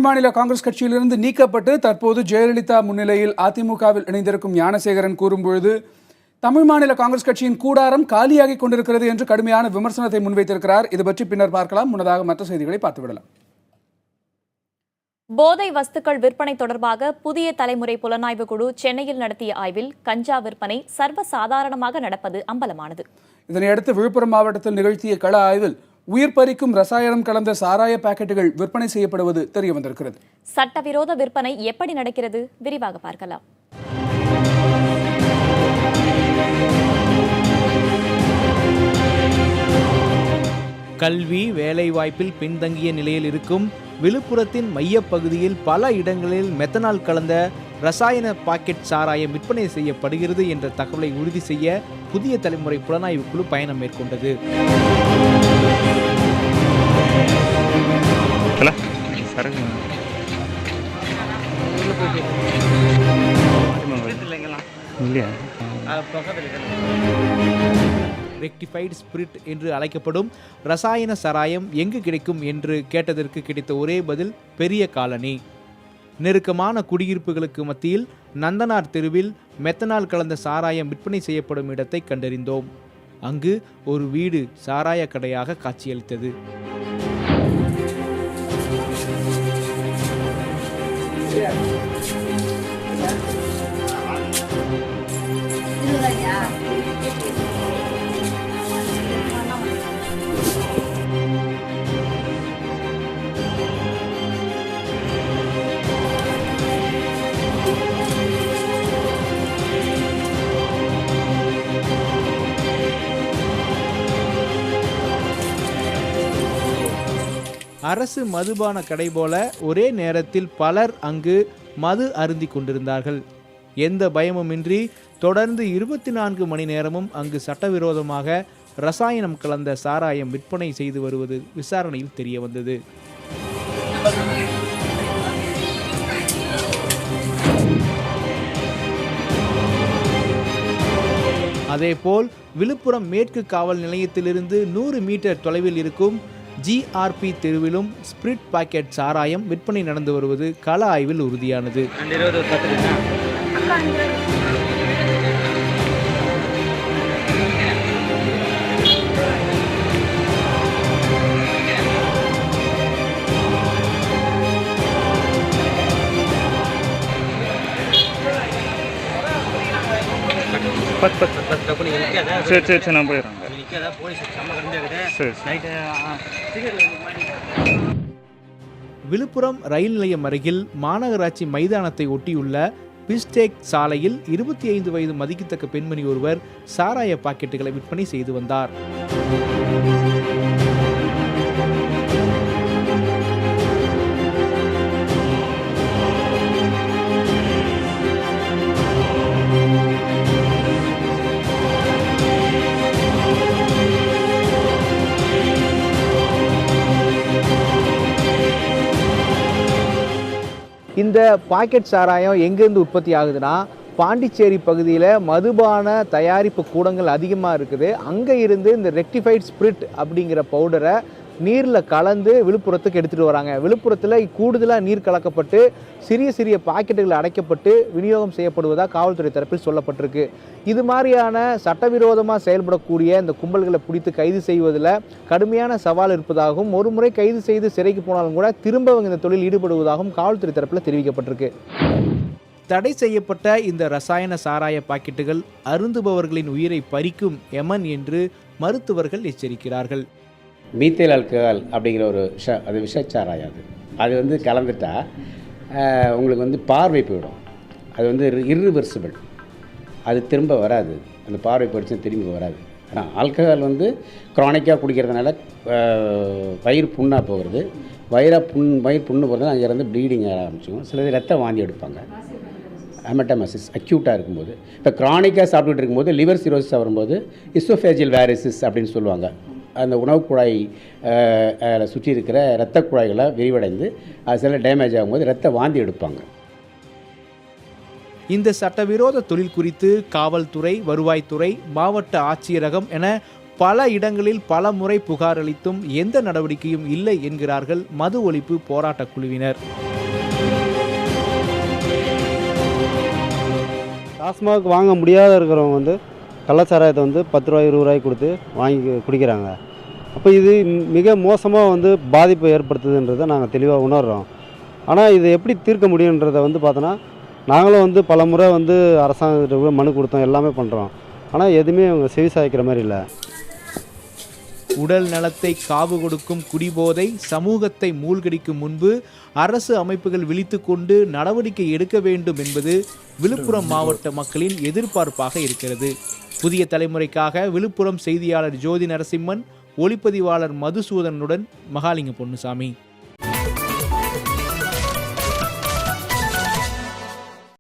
தமிழ் மாநில காங்கிரஸ் கட்சியிலிருந்து நீக்கப்பட்டு தற்போது ஜெயலலிதா முன்னிலையில் அதிமுகவில் இணைந்திருக்கும் ஞானசேகரன் கூறும்பொழுது தமிழ் மாநில காங்கிரஸ் கட்சியின் கூடாரம் காலியாகி கொண்டிருக்கிறது என்று கடுமையான விமர்சனத்தை முன்வைத்திருக்கிறார். இது பற்றி பின்னர் பார்க்கலாம். முன்னதாக மற்ற செய்திகளை பார்த்துவிடலாம். போதை வஸ்துக்கள் விற்பனை தொடர்பாக புதிய தலைமுறை புலனாய்வு குழு சென்னையில் நடத்திய ஆய்வில் கஞ்சா விற்பனை சர்வசாதாரணமாக நடப்பது அம்பலமானது. இதனையடுத்து விழுப்புரம் மாவட்டத்தில் நிகழ்த்திய கள ஆய்வில் உயிர் பறிக்கும் ரசாயனம் கலந்த சாராய பாக்கெட்டுகள் விற்பனை செய்யப்படுவது தெரிய வந்திருக்கிறது. சட்டவிரோத விற்பனை எப்படி நடக்கிறது விரிவாக பார்க்கலாம். கல்வி வேலைவாய்ப்பில் பின்தங்கிய நிலையில் இருக்கும் விழுப்புரத்தின் மையப்பகுதியில் பல இடங்களில் மெத்தனால் கலந்த ரசாயன பாக்கெட் சாராயம் விற்பனை செய்யப்படுகிறது என்ற தகவலை உறுதி செய்ய புதிய தலைமுறை புலனாய்வு குழு பயணம் மேற்கொண்டது. ரெக்டிஃபைடு ஸ்பிரிட் என்று அழைக்கப்படும் ரசாயன சாராயம் எங்கு கிடைக்கும் என்று கேட்டதற்கு கிடைத்த ஒரே பதில் பெரிய காலனி. நெருக்கமான குடியிருப்புகளுக்கு மத்தியில் நந்தனார் தெருவில் மெத்தனால் கலந்த சாராயம் விற்பனை செய்யப்படும் இடத்தை கண்டறிந்தோம். அங்கு ஒரு வீடு சாராய கடையாக காட்சியளித்தது. அரசு மதுபான கடை போல ஒரே நேரத்தில் பலர் அங்கு மது அருந்தி கொண்டிருந்தார்கள். எந்த பயமுமின்றி தொடர்ந்து 24 மணி நேரமும் அங்கு சட்டவிரோதமாக ரசாயனம் கலந்த சாராயம் விற்பனை செய்து வருவது விசாரணையில் தெரிய வந்தது. அதேபோல் விழுப்புரம் மேற்கு காவல் நிலையத்திலிருந்து 100 மீட்டர் தொலைவில் இருக்கும் GRP தெருவிலும் ஸ்பிரிட் பாக்கெட் சாராயம் விற்பனை நடந்து வருவது கள ஆய்வில் உறுதியானது. நான் போயிடுறேன். விழுப்புரம் ரயில் நிலையம் அருகில் மாநகராட்சி மைதானத்தை ஒட்டியுள்ள பிஸ்டேக் சாலையில் 25 வயது மதிக்கத்தக்க பெண்மணி ஒருவர் சாராய பாக்கெட்டுகளை விற்பனை செய்து வந்தார். இந்த பாக்கெட் சாராயம் எங்கேருந்து உற்பத்தி ஆகுதுன்னா பாண்டிச்சேரி பகுதியில் மதுபான தயாரிப்பு கூடங்கள் அதிகமாக இருக்குது. அங்கே இருந்து இந்த ரெக்டிஃபைடு ஸ்பிரிட் அப்படிங்கிற பவுடரை நீரில் கலந்து விழுப்புரத்துக்கு எடுத்துகிட்டு வராங்க. விழுப்புரத்தில் கூடுதலாக நீர் கலக்கப்பட்டு சிறிய சிறிய பாக்கெட்டுகள் அடைக்கப்பட்டு விநியோகம் செய்யப்படுவதாக காவல்துறை தரப்பில் சொல்லப்பட்டிருக்கு. இது மாதிரியான சட்டவிரோதமாக செயல்படக்கூடிய இந்த கும்பல்களை பிடித்து கைது செய்வதில் கடுமையான சவால் இருப்பதாகவும் ஒரு முறை கைது செய்து சிறைக்கு போனாலும் கூட திரும்ப இந்த தொழில் ஈடுபடுவதாகவும் காவல்துறை தரப்பில் தெரிவிக்கப்பட்டிருக்கு. தடை செய்யப்பட்ட இந்த ரசாயன சாராய பாக்கெட்டுகள் அருந்துபவர்களின் உயிரை பறிக்கும் எமன் என்று மருத்துவர்கள் எச்சரிக்கிறார்கள். மீத்தேல் ஆல்கஹால் அப்படிங்கிற ஒரு அது விஷச்சாராயம். அது வந்து கலந்துட்டா உங்களுக்கு பார்வை போயிடும். அது இர்ரிவர்சிபிள். அது திரும்ப வராது. அந்த பார்வை போயிடுச்சு திரும்பி வராது. ஆனால் ஆல்கஹால் க்ரானிக்காக குடிக்கிறதுனால வயிறு புண்ணாக போகிறது. வயிறு புண்ணு போகிறது அங்கேருந்து ப்ளீடிங் ஆரம்பிச்சிடும். சிலது ரத்தம் வாந்தி எடுப்பாங்க. ஹெமட்டமசிஸ் அக்யூட்டாக இருக்கும்போது. இப்போ க்ரானிக்காக சாப்பிட்டுட்டு இருக்கும்போது லிவர் சிரோசிஸ் வரும்போது இசோஃபேஜியல் வேரிசிஸ் அப்படின்னு சொல்லுவாங்க. அந்த உணவு குழாய் சுற்றி இருக்கிற இரத்த குழாய்களை விரிவடைந்து அது சில டேமேஜ் ஆகும்போது இரத்த வாந்தி எடுப்பாங்க. இந்த சட்டவிரோத தொழில் குறித்து காவல்துறை, வருவாய்த்துறை, மாவட்ட ஆட்சியரகம் என பல இடங்களில் பல முறை புகார் அளித்தும் எந்த நடவடிக்கையும் இல்லை என்கிறார்கள் மது ஒழிப்பு போராட்ட குழுவினர். டாஸ்மாக் வாங்க முடியாத இருக்கிறவங்க வந்து கள்ளச்சாராயத்தை வந்து 10 ரூபாய் 20 ரூபாய்க்கு கொடுத்து வாங்கி குடிக்கிறாங்க. அப்போ இது மிக மோசமாக வந்து பாதிப்பை ஏற்படுத்துதுன்றதை நாங்கள் தெளிவாக உணர்கிறோம். ஆனால் இதை எப்படி தீர்க்க முடியுன்றதை வந்து பார்த்தோன்னா நாங்களும் வந்து பல முறை வந்து அரசாங்கத்திட்ட மனு கொடுத்தோம், எல்லாமே பண்ணுறோம். ஆனால் எதுவுமே அவங்க செவி சாய்க்கிற மாதிரி இல்லை. உடல் நலத்தை காவு கொடுக்கும் குடிபோதை சமூகத்தை மூழ்கடிக்கும் முன்பு அரசு அமைப்புகள் விழித்துக்கொண்டு நடவடிக்கை எடுக்க வேண்டும் என்பது விழுப்புரம் மாவட்ட மக்களின் எதிர்பார்ப்பாக இருக்கிறது. புதிய தலைமுறைக்காக விழுப்புரம் செய்தியாளர் ஜோதி நரசிம்மன், ஒளிப்பதிவாளர் மதுசூதனுடன் மகாலிங்க பொன்னுசாமி.